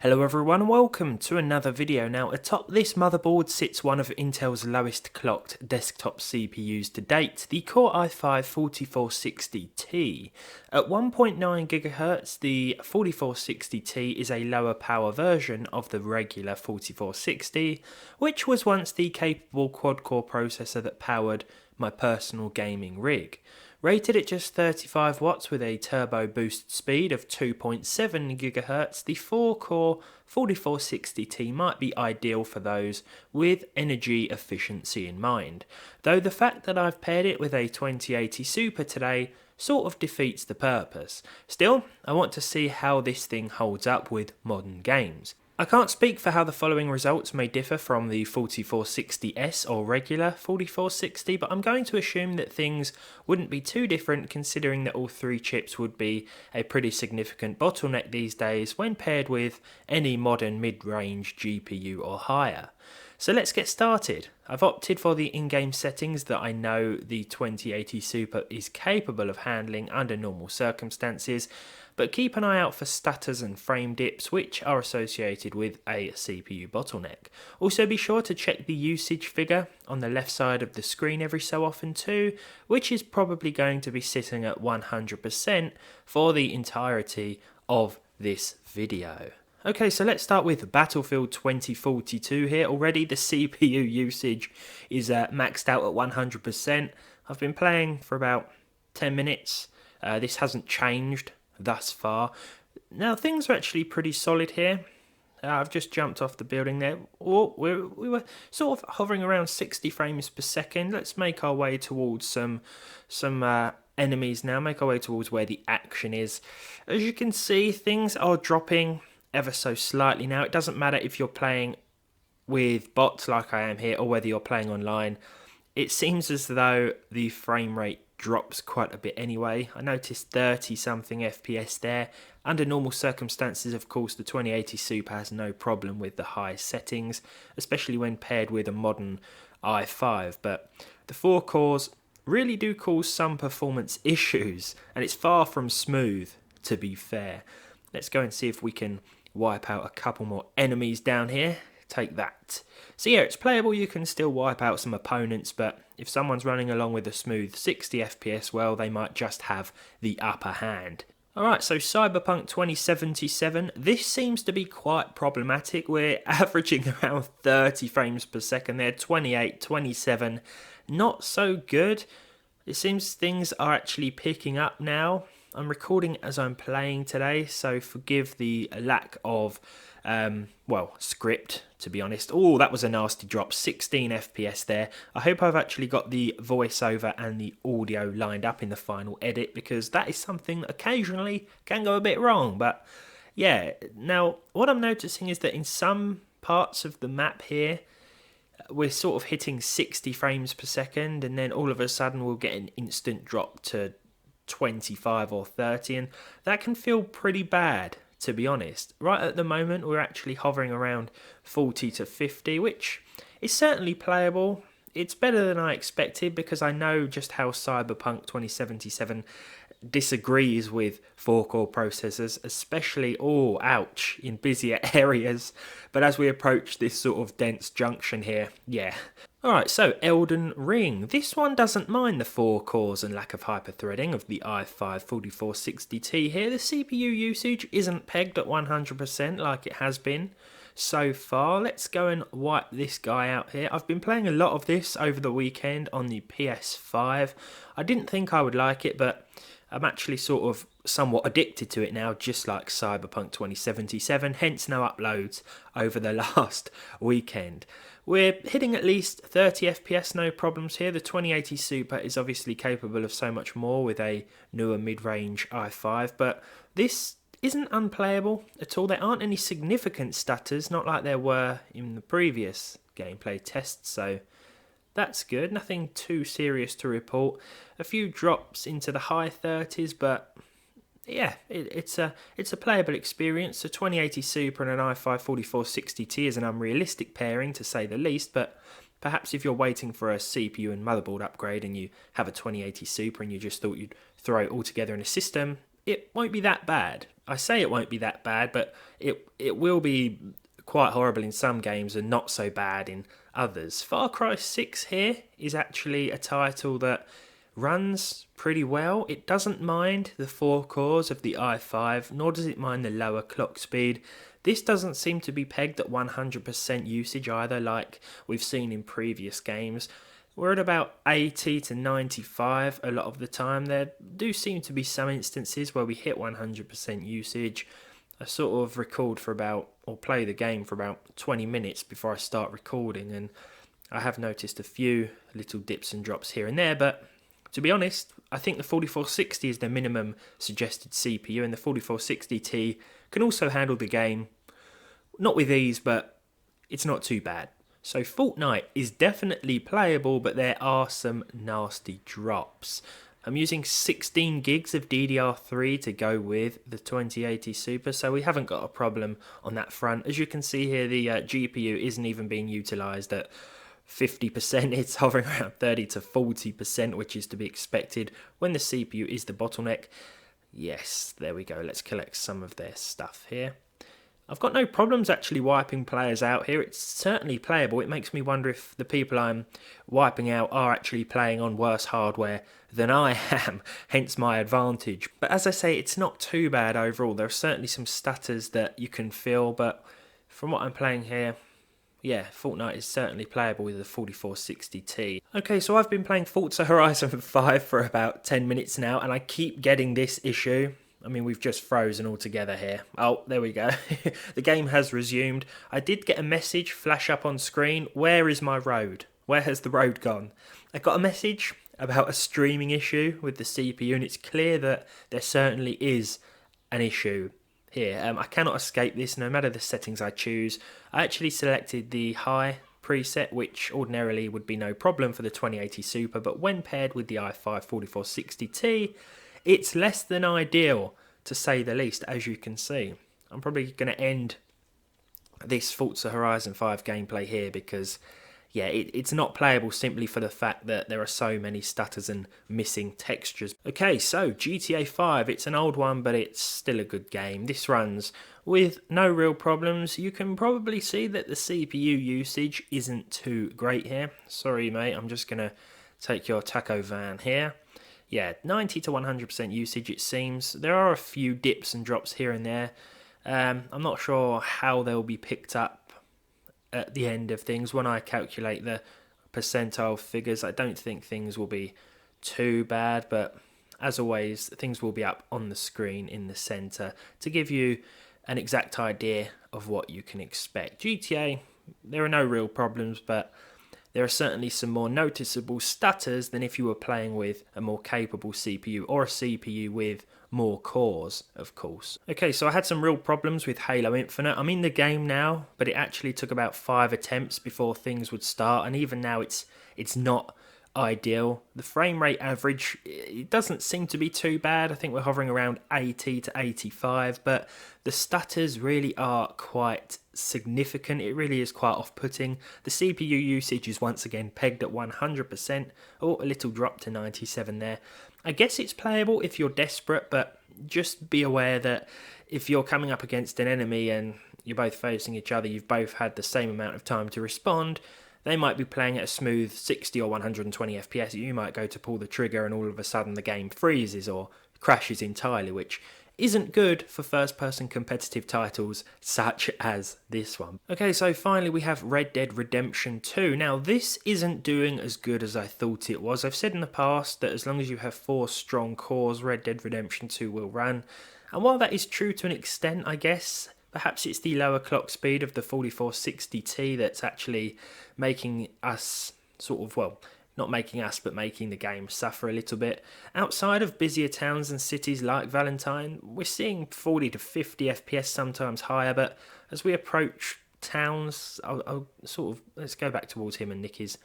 Hello everyone, welcome to another video. Now atop this motherboard sits one of Intel's lowest clocked desktop CPUs to date, the Core i5-4460Ti. At 1.9 GHz, the 4460Ti is a lower power version of the regular 4460, which was once the capable quad-core processor that powered my personal gaming rig. Rated at just 35 watts with a turbo boost speed of 2.7 GHz, the 4-core 4460Ti might be ideal for those with energy efficiency in mind, though the fact that I've paired it with a 2080 Super today sort of defeats the purpose. Still, I want to see how this thing holds up with modern games. I can't speak for how the following results may differ from the 4460S or regular 4460, but I'm going to assume that things wouldn't be too different considering that all three chips would be a pretty significant bottleneck these days when paired with any modern mid-range GPU or higher. So let's get started. I've opted for the in-game settings that I know the 2080 Super is capable of handling under normal circumstances, but keep an eye out for stutters and frame dips which are associated with a CPU bottleneck. Also be sure to check the usage figure on the left side of the screen every so often too, which is probably going to be sitting at 100% for the entirety of this video. Okay, so let's start with Battlefield 2042 here. Already the CPU usage is maxed out at 100%. I've been playing for about 10 minutes. This hasn't changed thus far. Now things are actually pretty solid here. I've just jumped off the building there. Oh, we were sort of hovering around 60 frames per second. Let's make our way towards some enemies now. Make our way towards where the action is. As you can see, things are dropping ever so slightly now. It doesn't matter if you're playing with bots like I am here or whether you're playing online. It seems as though the frame rate drops quite a bit anyway. I noticed 30 something FPS there. Under normal circumstances, of course, the 2080 Super has no problem with the high settings, especially when paired with a modern i5, but the 4 cores really do cause some performance issues, and it's far from smooth, to be fair. Let's go and see if we can wipe out a couple more enemies down here. Take that. So yeah, it's playable. You can still wipe out some opponents, but if someone's running along with a smooth 60 FPS, well, they might just have the upper hand. Alright, so Cyberpunk 2077, this seems to be quite problematic. We're averaging around 30 frames per second there, 28, 27, not so good. It seems things are actually picking up now. I'm recording as I'm playing today, so forgive the lack of, script, to be honest. Oh, that was a nasty drop, 16 FPS there. I hope I've actually got the voiceover and the audio lined up in the final edit, because that is something that occasionally can go a bit wrong. But yeah, now what I'm noticing is that in some parts of the map here, we're sort of hitting 60 frames per second, and then all of a sudden we'll get an instant drop to 25 or 30, and that can feel pretty bad, to be honest. Right at the moment we're actually hovering around 40 to 50, which is certainly playable. It's better than I expected, because I know just how Cyberpunk 2077 disagrees with 4-core processors, especially, in busier areas. But as we approach this sort of dense junction here, yeah. Alright, so Elden Ring. This one doesn't mind the 4 cores and lack of hyperthreading of the i5-4460Ti here. The CPU usage isn't pegged at 100% like it has been so far. Let's go and wipe this guy out here. I've been playing a lot of this over the weekend on the PS5. I didn't think I would like it, but I'm actually sort of somewhat addicted to it now, just like Cyberpunk 2077, hence no uploads over the last weekend. We're hitting at least 30 FPS, no problems here. The 2080 Super is obviously capable of so much more with a newer mid-range i5, but this isn't unplayable at all. There aren't any significant stutters, not like there were in the previous gameplay tests, so that's good. Nothing too serious to report. A few drops into the high 30s, but yeah, it's a playable experience. A 2080 Super and an i5-4460Ti is an unrealistic pairing, to say the least, but perhaps if you're waiting for a CPU and motherboard upgrade and you have a 2080 Super and you just thought you'd throw it all together in a system, it won't be that bad. I say it won't be that bad, but it will be quite horrible in some games and not so bad in others. Far Cry 6 here is actually a title that runs pretty well. It doesn't mind the 4 cores of the i5, nor does it mind the lower clock speed. This doesn't seem to be pegged at 100% usage either, like we've seen in previous games. We're at about 80 to 95 a lot of the time. There do seem to be some instances where we hit 100% usage. I sort of record for about, or play the game for about 20 minutes before I start recording, and I have noticed a few little dips and drops here and there, but to be honest, I think the 4460 is the minimum suggested CPU, and the 4460Ti can also handle the game, not with ease, but it's not too bad. So Fortnite is definitely playable, but there are some nasty drops. I'm using 16 gigs of DDR3 to go with the 2080 Super, so we haven't got a problem on that front. As you can see here, the GPU isn't even being utilised at 50%, it's hovering around 30 to 40%, which is to be expected when the CPU is the bottleneck. Yes, there we go. Let's collect some of their stuff here. I've got no problems actually wiping players out here. It's certainly playable. It makes me wonder if the people I'm wiping out are actually playing on worse hardware than I am, hence my advantage. But as I say, it's not too bad overall. There are certainly some stutters that you can feel, but from what I'm playing here, yeah, Fortnite is certainly playable with the 4460Ti. Okay, so I've been playing Forza Horizon 5 for about 10 minutes now, and I keep getting this issue. I mean, we've just frozen altogether here. Oh, there we go. The game has resumed. I did get a message flash up on screen. Where is my road? Where has the road gone? I got a message about a streaming issue with the CPU, and it's clear that there certainly is an issue here. I cannot escape this no matter the settings I choose. I actually selected the high preset, which ordinarily would be no problem for the 2080 Super, but when paired with the i5 4460Ti, it's less than ideal, to say the least, as you can see. I'm probably going to end this Forza Horizon 5 gameplay here because, yeah, it's not playable simply for the fact that there are so many stutters and missing textures. Okay, so GTA 5, it's an old one, but it's still a good game. This runs with no real problems. You can probably see that the CPU usage isn't too great here. Sorry, mate, I'm just going to take your taco van here. Yeah, 90 to 100% usage it seems. There are a few dips and drops here and there. I'm not sure how they'll be picked up at the end of things. When I calculate the percentile figures, I don't think things will be too bad, but as always, things will be up on the screen in the centre to give you an exact idea of what you can expect. GTA, there are no real problems, but there are certainly some more noticeable stutters than if you were playing with a more capable CPU or a CPU with more cores, of course. Okay, so I had some real problems with Halo Infinite. I'm in the game now, but it actually took about 5 attempts before things would start, and even now it's not ideal. The frame rate average, it doesn't seem to be too bad. I think we're hovering around 80 to 85, but the stutters really are quite significant. It really is quite off-putting. The CPU usage is once again pegged at 100%. Oh, a little drop to 97 there. I guess it's playable if you're desperate, but just be aware that if you're coming up against an enemy and you're both facing each other, you've both had the same amount of time to respond, they might be playing at a smooth 60 or 120 FPS. You might go to pull the trigger and all of a sudden the game freezes or crashes entirely, which isn't good for first-person competitive titles such as this one. Okay, so finally we have Red Dead Redemption 2. Now, this isn't doing as good as I thought it was. I've said in the past that as long as you have 4 strong cores, Red Dead Redemption 2 will run. And while that is true to an extent, I guess, perhaps it's the lower clock speed of the 4460Ti that's actually making us sort of, well, not making us, but making the game suffer a little bit. Outside of busier towns and cities like Valentine, we're seeing 40 to 50 FPS, sometimes higher, but as we approach towns, I'll sort of, let's go back towards him and Nicky's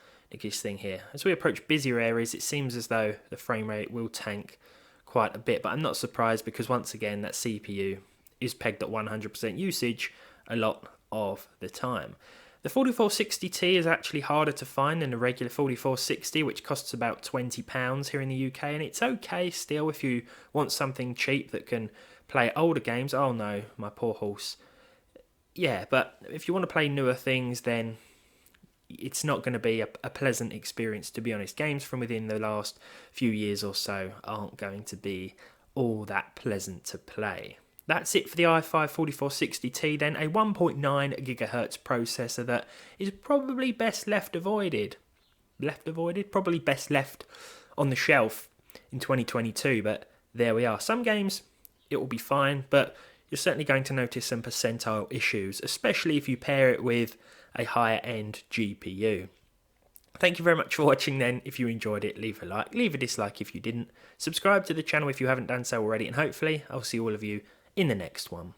thing here. As we approach busier areas, it seems as though the frame rate will tank quite a bit, but I'm not surprised because once again, that CPU is pegged at 100% usage a lot of the time. The 4460T is actually harder to find than the regular 4460, which costs about £20 here in the UK, and it's okay still if you want something cheap that can play older games. Oh no, my poor horse. Yeah, but if you want to play newer things, then it's not going to be a pleasant experience, to be honest. Games from within the last few years or so aren't going to be all that pleasant to play. That's it for the i5 4460T then, a 1.9 GHz processor that is probably best left avoided. Probably best left on the shelf in 2022, but there we are. Some games, it will be fine, but you're certainly going to notice some percentile issues, especially if you pair it with a higher end GPU. Thank you very much for watching then. If you enjoyed it, leave a like, leave a dislike if you didn't. Subscribe to the channel if you haven't done so already, and hopefully I'll see all of you in the next one.